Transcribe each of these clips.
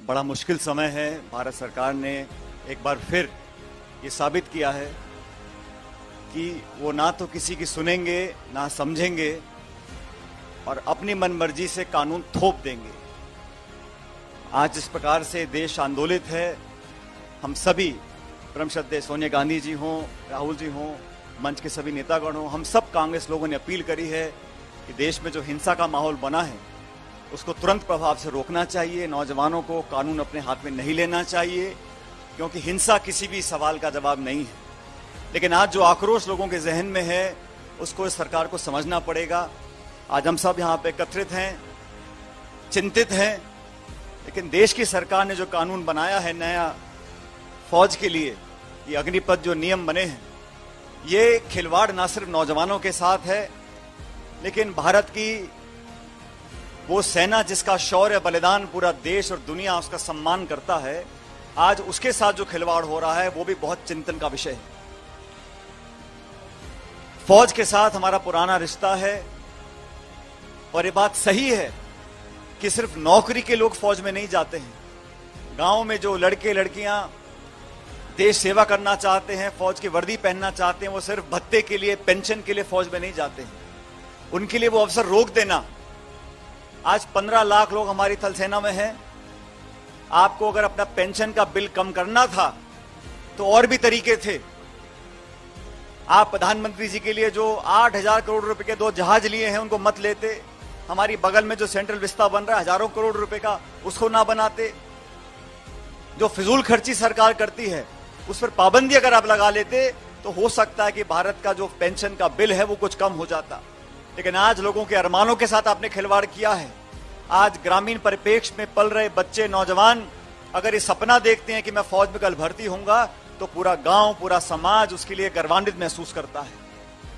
बड़ा मुश्किल समय है। भारत सरकार ने एक बार फिर ये साबित किया है कि वो ना तो किसी की सुनेंगे ना समझेंगे और अपनी मनमर्जी से कानून थोप देंगे। आज जिस प्रकार से देश आंदोलित है, हम सभी परम श्रद्धेय सोनिया गांधी जी हों, राहुल जी हों, मंच के सभी नेतागण हों, हम सब कांग्रेस लोगों ने अपील करी है कि देश में जो हिंसा का माहौल बना है उसको तुरंत प्रभाव से रोकना चाहिए। नौजवानों को कानून अपने हाथ में नहीं लेना चाहिए, क्योंकि हिंसा किसी भी सवाल का जवाब नहीं है। लेकिन आज जो आक्रोश लोगों के जहन में है उसको इस सरकार को समझना पड़ेगा। आज हम सब यहाँ पे एकत्रित हैं, चिंतित हैं, लेकिन देश की सरकार ने जो कानून बनाया है नया फौज के लिए, ये अग्निपथ जो नियम बने हैं, ये खिलवाड़ ना सिर्फ नौजवानों के साथ है, लेकिन भारत की वो सेना जिसका शौर्य बलिदान पूरा देश और दुनिया उसका सम्मान करता है, आज उसके साथ जो खिलवाड़ हो रहा है वो भी बहुत चिंतन का विषय है। फौज के साथ हमारा पुराना रिश्ता है और ये बात सही है कि सिर्फ नौकरी के लोग फौज में नहीं जाते हैं। गांव में जो लड़के लड़कियां देश सेवा करना चाहते हैं, फौज की वर्दी पहनना चाहते हैं, वो सिर्फ भत्ते के लिए, पेंशन के लिए फौज में नहीं जाते हैं। उनके लिए वो अवसर रोक देना। आज 15 लाख लोग हमारी थल सेना में हैं। आपको अगर अपना पेंशन का बिल कम करना था तो और भी तरीके थे। आप प्रधानमंत्री जी के लिए जो 8,000 करोड़ रुपए के 2 जहाज लिए हैं उनको मत लेते। हमारी बगल में जो सेंट्रल विस्ता बन रहा है हजारों करोड़ रुपए का, उसको ना बनाते। जो फिजूल खर्ची सरकार करती है उस पर पाबंदी अगर आप लगा लेते तो हो सकता है कि भारत का जो पेंशन का बिल है वो कुछ कम हो जाता। लेकिन आज लोगों के अरमानों के साथ आपने खिलवाड़ किया है। आज ग्रामीण परिप्रेक्ष्य में पल रहे बच्चे, नौजवान अगर ये सपना देखते हैं कि मैं फौज में कल भर्ती होऊंगा, तो पूरा गांव, पूरा समाज उसके लिए गर्वान्वित महसूस करता है।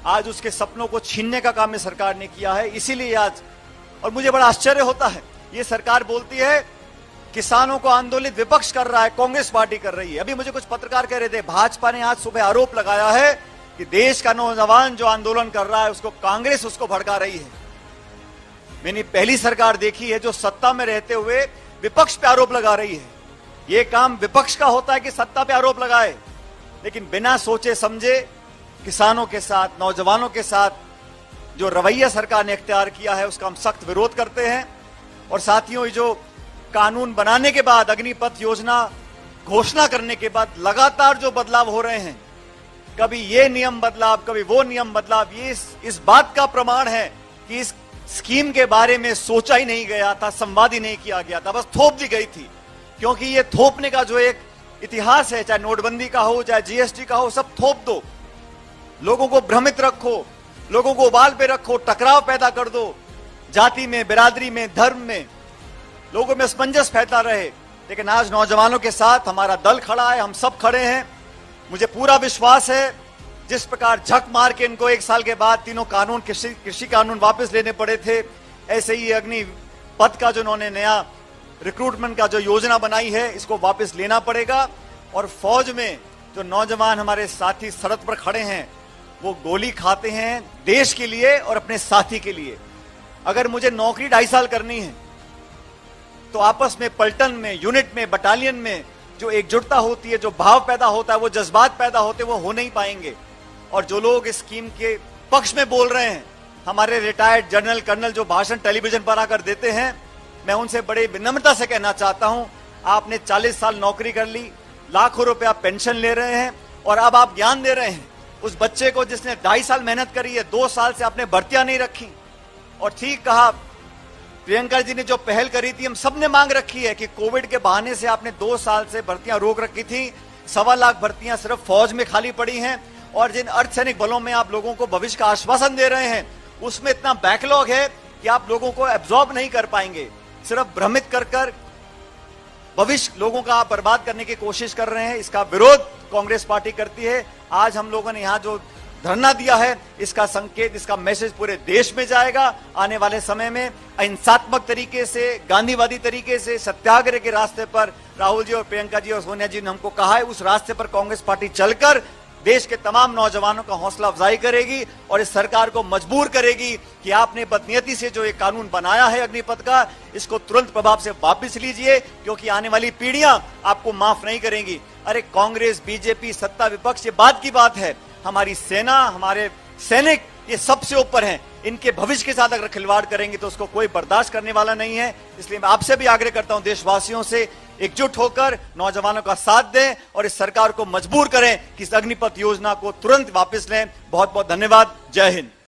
आज उसके सपनों को छीनने का काम ये सरकार ने किया है। इसीलिए आज, और मुझे बड़ा आश्चर्य होता है, ये सरकार बोलती है किसानों को आंदोलित विपक्ष कर रहा है, कांग्रेस पार्टी कर रही है। अभी मुझे कुछ पत्रकार कह रहे थे, भाजपा ने आज सुबह आरोप लगाया है कि देश का नौजवान जो आंदोलन कर रहा है उसको कांग्रेस उसको भड़का रही है। मैंने पहली सरकार देखी है जो सत्ता में रहते हुए विपक्ष पे आरोप लगा रही है। यह काम विपक्ष का होता है कि सत्ता पे आरोप लगाए, लेकिन बिना सोचे समझे किसानों के साथ, नौजवानों के साथ जो रवैया सरकार ने इख्तियार किया है उसका हम सख्त विरोध करते हैं। और साथियों, जो कानून बनाने के बाद, अग्निपथ योजना घोषणा करने के बाद लगातार जो बदलाव हो रहे हैं, कभी ये नियम बदलाव, कभी वो नियम बदलाव, ये इस बात का प्रमाण है कि इस स्कीम के बारे में सोचा ही नहीं गया था, संवाद ही नहीं किया गया था, बस थोप दी गई थी। क्योंकि ये थोपने का जो एक इतिहास है, चाहे नोटबंदी का हो, चाहे जीएसटी का हो, सब थोप दो। लोगों को भ्रमित रखो, लोगों को उबाल पे रखो, टकराव पैदा कर दो, जाति में, बिरादरी में, धर्म में लोगों में असमंजस फैलता रहे। लेकिन आज नौजवानों के साथ हमारा दल खड़ा है, हम सब खड़े हैं। मुझे पूरा विश्वास है जिस प्रकार झक मार के इनको 1 साल के बाद तीनों कानून, कृषि कानून वापस लेने पड़े थे, ऐसे ही अग्निपथ का जो उन्होंने नया रिक्रूटमेंट का जो योजना बनाई है इसको वापस लेना पड़ेगा। और फौज में जो नौजवान हमारे साथी सड़क पर खड़े हैं वो गोली खाते हैं देश के लिए और अपने साथी के लिए। अगर मुझे नौकरी 2.5 साल करनी है तो आपस में, पलटन में, यूनिट में, बटालियन में जो एकजुटता होती है, जो भाव पैदा होता है, वो जज्बात पैदा होते हैं, वो हो नहीं पाएंगे। और जो लोग इस स्कीम के पक्ष में बोल रहे हैं, हमारे रिटायर्ड जनरल, कर्नल जो भाषण टेलीविजन पर आकर देते हैं, मैं उनसे बड़े विनम्रता से कहना चाहता हूं, आपने 40 साल नौकरी कर ली, लाखों रुपया पेंशन ले रहे हैं और अब आप ज्ञान दे रहे हैं उस बच्चे को जिसने 2.5 साल मेहनत करी है, 2 साल से आपने भर्तियां नहीं रखी। और ठीक कहा प्रियंका जी ने, जो पहल करी थी, हम सब ने मांग रखी है कि कोविड के बहाने से आपने 2 साल से भर्तियां रोक रखी थी। 1.25 लाख भर्तियां सिर्फ फौज में खाली पड़ी हैं। और जिन अर्धसैनिक बलों में आप लोगों को भविष्य का आश्वासन दे रहे हैं उसमें इतना बैकलॉग है कि आप लोगों को एब्जॉर्ब नहीं कर पाएंगे। सिर्फ भ्रमित कर भविष्य लोगों का आप बर्बाद करने की कोशिश कर रहे हैं। इसका विरोध कांग्रेस पार्टी करती है। आज हम लोगों ने यहाँ जो धरना दिया है, इसका संकेत, इसका मैसेज पूरे देश में जाएगा। आने वाले समय में अहिंसात्मक तरीके से, गांधीवादी तरीके से, सत्याग्रह के रास्ते पर राहुल जी और प्रियंका जी और सोनिया जी ने हमको कहा है, उस रास्ते पर कांग्रेस पार्टी चलकर देश के तमाम नौजवानों का हौसला अफजाई करेगी और इस सरकार को मजबूर करेगी कि आपने बदनीयती से जो ये कानून बनाया है अग्निपथ का, इसको तुरंत प्रभाव से वापस लीजिए, क्योंकि आने वाली पीढ़ियां आपको माफ नहीं करेंगी। अरे कांग्रेस, बीजेपी, सत्ता विपक्ष, ये बात की बात है, हमारी सेना, हमारे सैनिक ये सबसे ऊपर हैं। इनके भविष्य के साथ अगर खिलवाड़ करेंगे तो उसको कोई बर्दाश्त करने वाला नहीं है। इसलिए मैं आपसे भी आग्रह करता हूं, देशवासियों से, एकजुट होकर नौजवानों का साथ दें और इस सरकार को मजबूर करें कि इस अग्निपथ योजना को तुरंत वापस लें। बहुत बहुत धन्यवाद। जय हिंद।